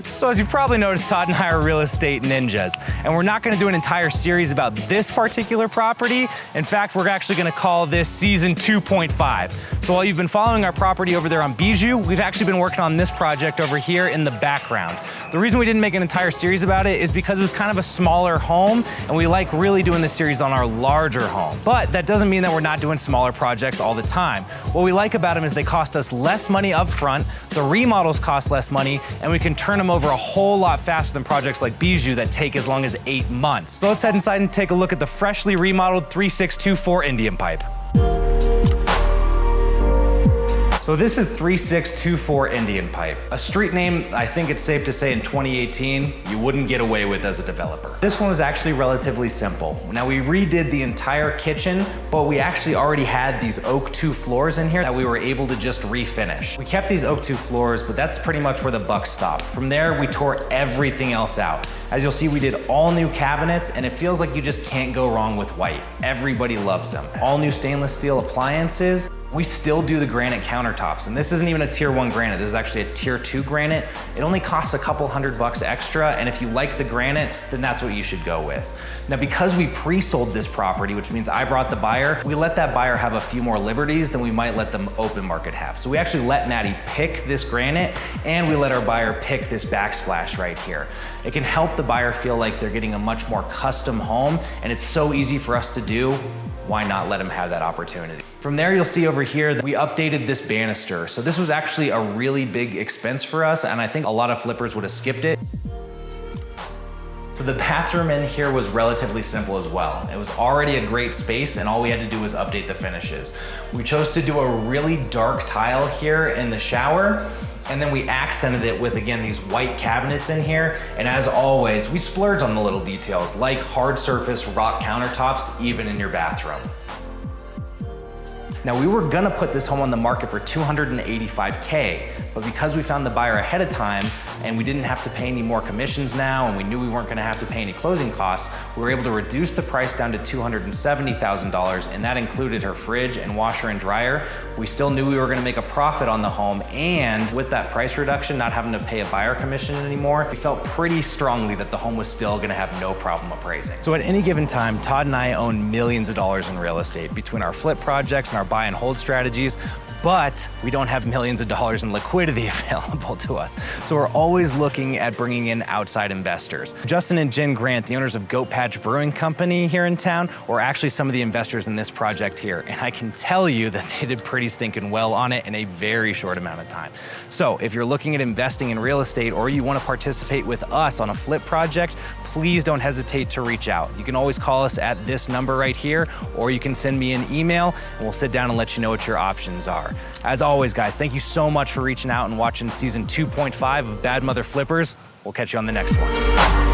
So as you've probably noticed, Todd and I are real estate ninjas, and we're not gonna do an entire series about this particular property. In fact, we're actually gonna call this season 2.5. So while you've been following our property over there on Bijou, we've actually been working on this project over here in the background. The reason we didn't make an entire series about it is because it was kind of a smaller home, and we like really doing this series on our larger home. But that doesn't mean that we're not doing smaller projects all the time. What we like about them is they cost us less money up front, the remodels cost less money, and we can turn them over a whole lot faster than projects like Bijou that take as long as 8 months. So let's head inside and take a look at the freshly remodeled 3624 Indian Pipe. So this is 3624 Indian Pipe, a street name I think it's safe to say in 2018 you wouldn't get away with as a developer. This one was actually relatively simple. Now we redid the entire kitchen, but we actually already had these oak 2 floors in here that we were able to just refinish. We kept these oak 2 floors, but that's pretty much where the buck stopped. From there, we tore everything else out. As you'll see, we did all new cabinets, and it feels like you just can't go wrong with white. Everybody loves them. All new stainless steel appliances. We still do the granite countertops, and this isn't even a tier 1 granite, this is actually a tier 2 granite. It only costs a couple $100 extra, and if you like the granite, then that's what you should go with. Now, because we pre-sold this property, which means I brought the buyer, we let that buyer have a few more liberties than we might let them open market have. So we actually let Maddie pick this granite, and we let our buyer pick this backsplash right here. It can help the buyer feel like they're getting a much more custom home, and it's so easy for us to do. Why not let them have that opportunity? From there, you'll see over here that we updated this banister. So this was actually a really big expense for us, and I think a lot of flippers would have skipped it. So the bathroom in here was relatively simple as well. It was already a great space, and all we had to do was update the finishes. We chose to do a really dark tile here in the shower, and then we accented it with, again, these white cabinets in here. And as always, we splurge on the little details, like hard surface rock countertops, even in your bathroom. Now, we were gonna put this home on the market for $285K, but because we found the buyer ahead of time and we didn't have to pay any more commissions now, and we knew we weren't gonna have to pay any closing costs, we were able to reduce the price down to $270,000, and that included her fridge and washer and dryer. We still knew we were gonna make a profit on the home, and with that price reduction, not having to pay a buyer commission anymore, we felt pretty strongly that the home was still gonna have no problem appraising. So at any given time, Todd and I own millions of dollars in real estate between our flip projects and our buy and hold strategies, but we don't have millions of dollars in liquidity available to us. So we're always looking at bringing in outside investors. Justin and Jen Grant, the owners of Goat Patch Brewing Company here in town, were actually some of the investors in this project here. And I can tell you that they did pretty stinking well on it in a very short amount of time. So if you're looking at investing in real estate, or you want to participate with us on a flip project, please don't hesitate to reach out. You can always call us at this number right here, or you can send me an email and we'll sit down and let you know what your options are. As always, guys, thank you so much for reaching out and watching season 2.5 of Bad Mother Flippers. We'll catch you on the next one.